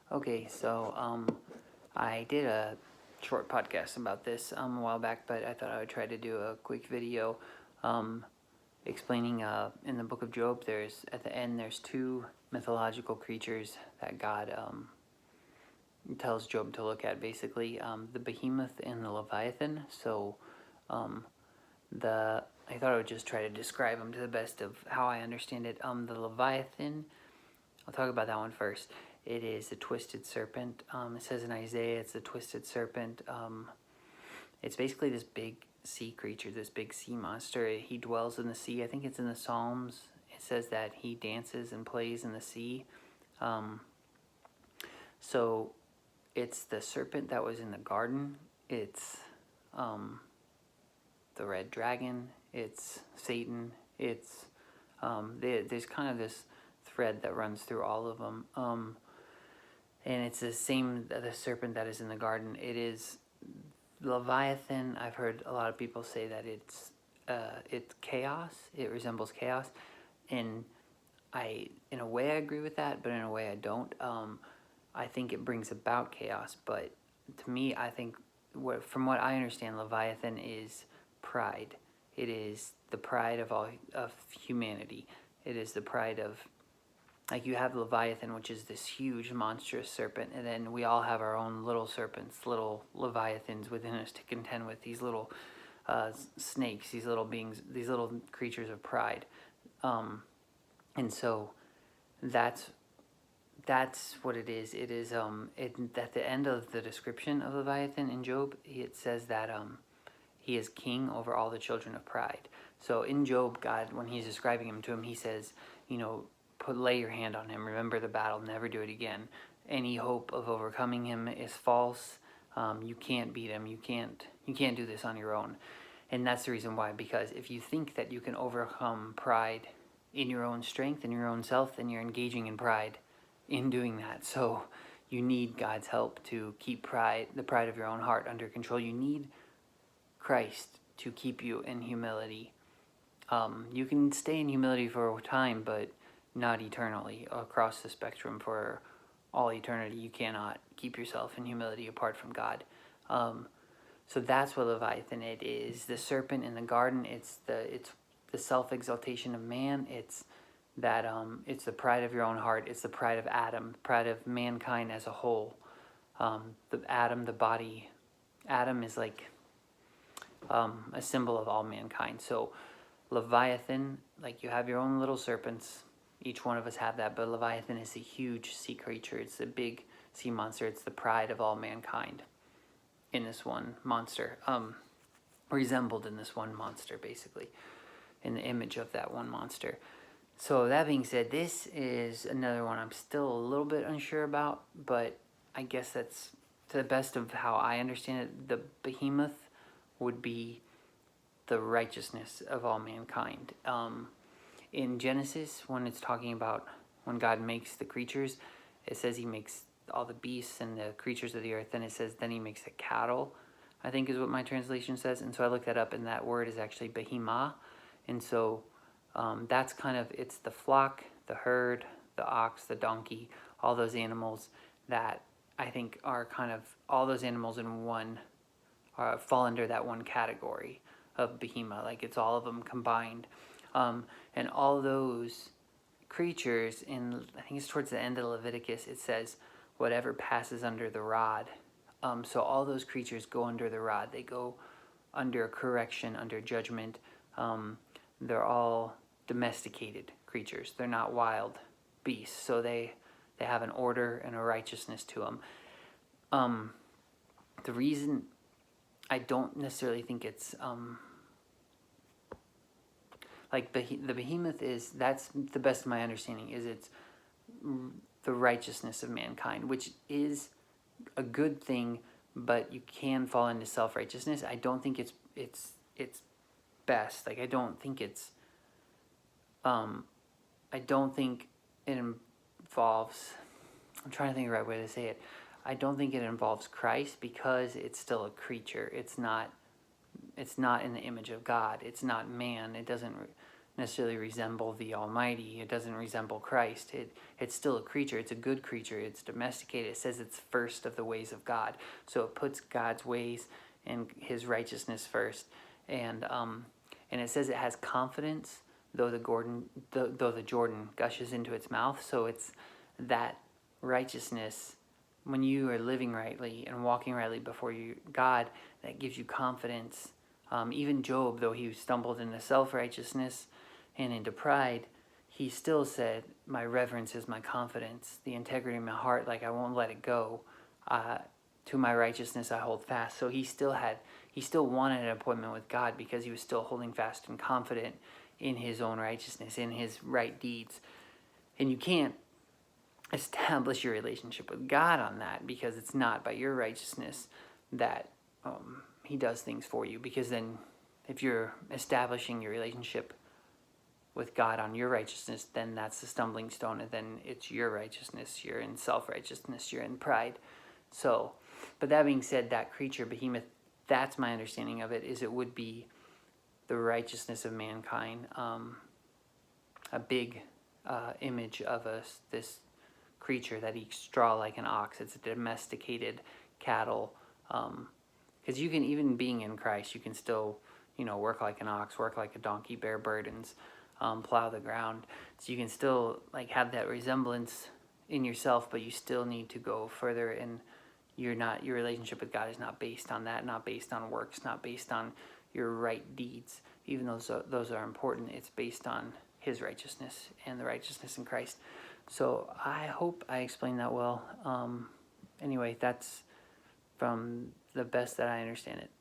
Okay, so I did a short podcast about this a while back, but I thought I would try to do a quick video um, explaining in the book of Job. There's at the end there's two mythological creatures that God tells Job to look at. Basically, the Behemoth and the Leviathan. So um, the I thought I would just try to describe them to the best of how I understand it. The Leviathan. I'll talk about that one first. It is the twisted serpent. It says in Isaiah it's the twisted serpent. It's basically this big sea creature, this big sea monster. He dwells in the sea. I think it's in the Psalms. It says that he dances and plays in the sea. Um, so it's the serpent that was in the garden. It's the red dragon. It's Satan. It's there's kind of this thread that runs through all of them. And it's the same, the serpent that is in the garden. It is Leviathan. I've heard a lot of people say that it's chaos. It resembles chaos, and in a way, I agree with that, but in a way, I don't. I think it brings about chaos, but to me, I think from what I understand, Leviathan is pride. It is the pride of all of humanity. It is the pride of, like, you have Leviathan, which is this huge monstrous serpent, and then we all have our own little serpents, little Leviathans within us to contend with, these little snakes, these little beings, these little creatures of pride. And so that's what it is. It is at the end of the description of Leviathan in Job, it says that he is king over all the children of pride. So in Job, God, when he's describing him to him, he says, lay your hand on him, remember the battle, never do it again. Any hope of overcoming him is false. You can't beat him. You can't do this on your own. And that's the reason why, because if you think that you can overcome pride in your own strength, in your own self, then you're engaging in pride in doing that. So you need God's help to keep the pride of your own heart under control. You need Christ to keep you in humility. You can stay in humility for a time, but not eternally. Across the spectrum for all eternity, you cannot keep yourself in humility apart from God. So that's what Leviathan it is. The serpent in the garden. It's the self-exaltation of man. It's the pride of your own heart. It's the pride of Adam, pride of mankind as a whole. The body. Adam is like a symbol of all mankind. So Leviathan, like, you have your own little serpents. Each one of us have that, but Leviathan is a huge sea creature. It's a big sea monster. It's the pride of all mankind in this one monster. Resembled in this one monster, basically, in the image of that one monster. So that being said, this is another one I'm still a little bit unsure about, but I guess that's to the best of how I understand it. The behemoth would be the righteousness of all mankind. In Genesis, when it's talking about when God makes the creatures, it says he makes all the beasts and the creatures of the earth, and it says then he makes the cattle, I think is what my translation says. And so I looked that up, and that word is actually behemah. And so that's kind of, it's the flock, the herd, the ox, the donkey, all those animals that I think are kind of, all those animals in one fall under that one category of behemoth. Like, it's all of them combined. And all those creatures, I think it's towards the end of Leviticus, it says, whatever passes under the rod. So all those creatures go under the rod. They go under correction, under judgment. They're all domesticated creatures. They're not wild beasts. So they have an order and a righteousness to them. The reason I don't necessarily think it's like the behemoth is, that's the best of my understanding, is it's the righteousness of mankind, which is a good thing, but you can fall into self-righteousness. I don't think it's best. Like, I don't think it involves, I'm trying to think of the right way to say it. I don't think it involves Christ, because it's still a creature. It's not in the image of God. It's not man. It doesn't necessarily resemble the Almighty. It doesn't resemble Christ. It's still a creature. It's a good creature. It's domesticated. It says it's first of the ways of God. So it puts God's ways and his righteousness first. And it says it has confidence, though the Jordan gushes into its mouth. So it's that righteousness, when you are living rightly and walking rightly before God, that gives you confidence. Even Job, though he stumbled into self-righteousness and into pride, he still said, my reverence is my confidence, the integrity of my heart, like I won't let it go. To my righteousness I hold fast. So he still wanted an appointment with God because he was still holding fast and confident in his own righteousness, in his right deeds. And you can't establish your relationship with God on that, because it's not by your righteousness that he does things for you. Because then if you're establishing your relationship with God on your righteousness, then that's the stumbling stone, and then it's your righteousness. You're in self-righteousness, you're in pride. So, but that being said, that creature, Behemoth, that's my understanding of it, is it would be the righteousness of mankind, a big image of this creature that eats straw like an ox. It's a domesticated cattle, because you can, even being in Christ, you can still, work like an ox, work like a donkey, bear burdens, plow the ground. So you can still have that resemblance in yourself, but you still need to go further, and your relationship with God is not based on that, not based on works, not based on your right deeds. Even though those are important, it's based on his righteousness and the righteousness in Christ. So I hope I explained that well. Anyway, that's from the best that I understand it.